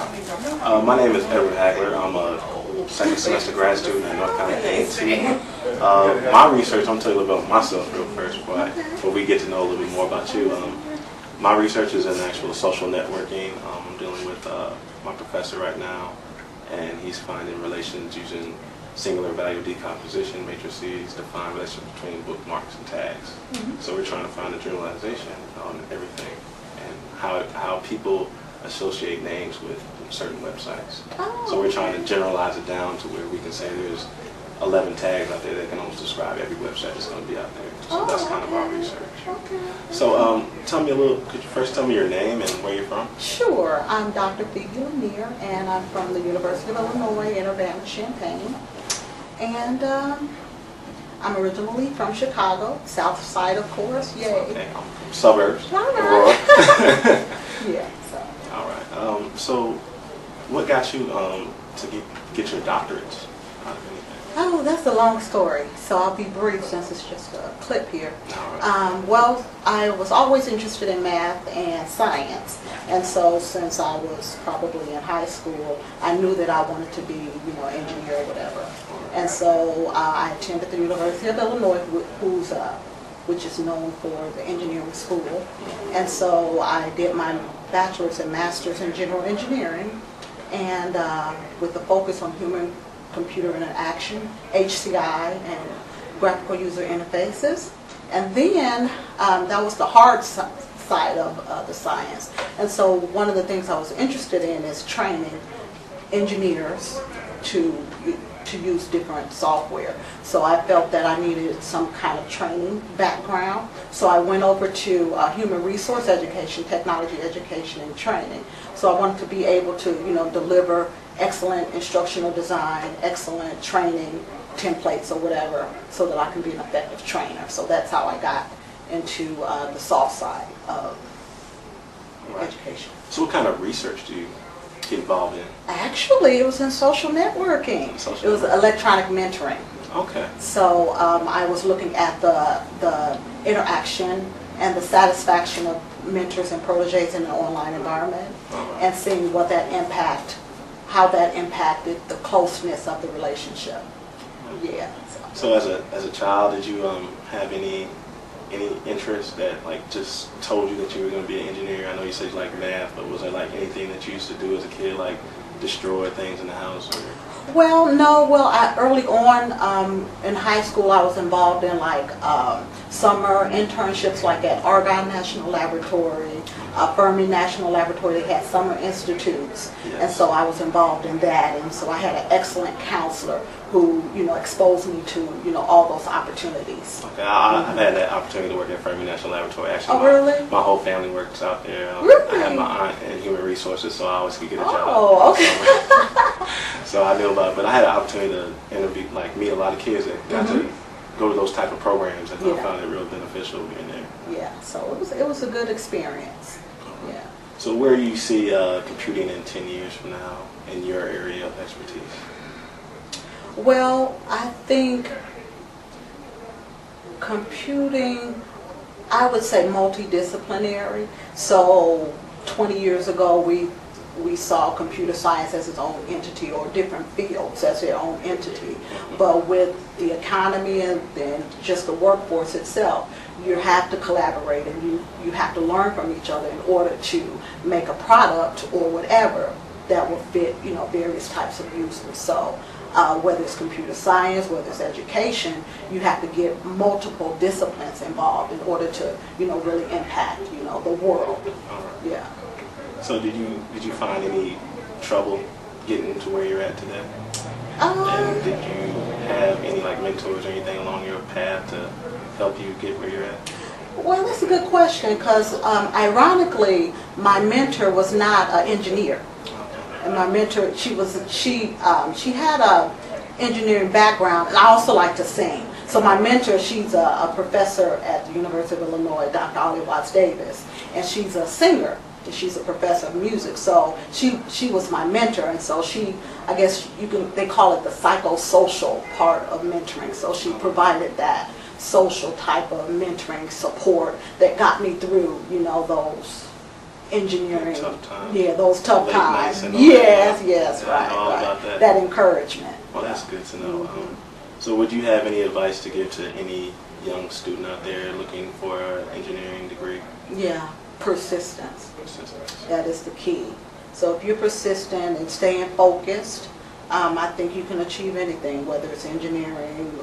My name is Edward Hagler. I'm a second semester grad student at North Carolina A&T. My research, I'm going to tell you a little bit about myself real first before we get to know a little bit more about you. My research is in actual social networking. I'm dealing with my professor right now, and he's finding relations using singular value decomposition matrices to find relationships between bookmarks and tags. So we're trying to find a generalization on everything and how people associate names with certain websites. So we're trying to generalize it down to where we can say there's 11 tags out there that can almost describe every website that's going to be out there. So that's kind of our research. So tell me could you first tell me your name and where you're from? Sure. I'm Dr. Phoebe Lenear, and I'm from the University of Illinois in Urbana-Champaign. And I'm originally from Chicago, South Side, of course. Yay. Okay, I'm from suburbs. All right. Yeah. All right. So what got you to get your doctorate out of anything? Oh, that's a long story, so I'll be brief since it's just a clip here. Well, I was always interested in math and science, and so since I was probably in high school, I knew that I wanted to be, an engineer or whatever. And so I attended the University of Illinois, which is known for the engineering school. And so I did my bachelor's and master's in general engineering, and with the focus on human computer interaction, HCI, and graphical user interfaces. And then that was the hard side of the science. And so one of the things I was interested in is training engineers to use different software. So I felt that I needed some kind of training background. So I went over to human resource education, technology education, and training. So I wanted to be able to, deliver excellent instructional design, excellent training templates or whatever, so that I can be an effective trainer. So that's how I got into the soft side of education. So what kind of research do you get involved in? Actually, it was in social networking. It was electronic mentoring. Okay. So I was looking at the interaction and the satisfaction of mentors and proteges in an online environment, and seeing how that impacted the closeness of the relationship. Yeah. So as a child, did you have any interest that just told you that you were going to be an engineer? I know you said you like math, but was there anything that you used to do as a kid, like destroy things in the house? Or? Well, no. Well, early on in high school, I was involved in summer internships, like at Argonne National Laboratory, Fermi National Laboratory. They had summer institutes, and so I was involved in that. And so I had an excellent counselor who, exposed me to, all those opportunities. Okay, I've had that opportunity to work at Fermi National Laboratory. Actually, really? My whole family works out there. Really? I have my aunt in human resources, so I always could get a job. Oh, okay. So I knew about it, but I had an opportunity to interview, meet a lot of kids that got to go to those type of programs, and I found it real beneficial being there. Yeah, so it was a good experience. Yeah. So where do you see computing in 10 years from now in your area of expertise? Well, I think computing, I would say multidisciplinary. So 20 years ago, we saw computer science as its own entity, or different fields as their own entity. But with the economy and then just the workforce itself, you have to collaborate, and you have to learn from each other in order to make a product or whatever that will fit, various types of users. So whether it's computer science, whether it's education, you have to get multiple disciplines involved in order to, really impact, the world. Yeah. So did you find any trouble getting to where you're at today? And did you have any mentors or anything along your path to help you get where you're at? Well, that's a good question, because ironically, my mentor was not an engineer. And my mentor, she had a engineering background, and I also like to sing. So my mentor, she's a professor at the University of Illinois, Dr. Ollie Watts Davis, and she's a singer. She's a professor of music, so she was my mentor, and so I guess they call it the psychosocial part of mentoring. So she provided that social type of mentoring support that got me through, those engineering. Tough times. Yeah, those tough Late times. nights and all Yes, that. yes, Yeah, I know all right. about that. That encouragement. Well, that's good to know. So would you have any advice to give to any young student out there looking for an engineering degree? Yeah, persistence. Persistence. That is the key. So if you're persistent and staying focused, I think you can achieve anything, whether it's engineering,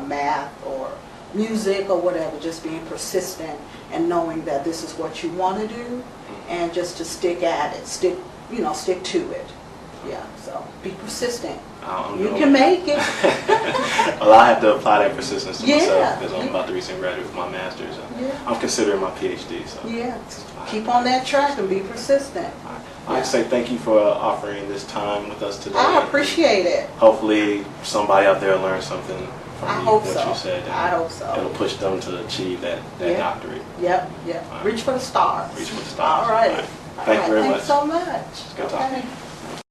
math, or music, or whatever. Just being persistent and knowing that this is what you want to do, and just to stick at it, stick to it. Yeah. So be persistent. You can make it. Well, I have to apply that persistence to myself Yeah. because I'm about to recently graduate with my master's. And Yeah. I'm considering my PhD. So Yeah. Keep on that track and be persistent. I'd say thank you for offering this time with us today. I appreciate it. Hopefully somebody out there learned something from I hope what so. you said. I hope so. It'll push them to achieve that Yeah. doctorate. Yep. Reach for the stars. Reach for the stars. All right. Thank you very much. Thanks so much. Good talking. Okay.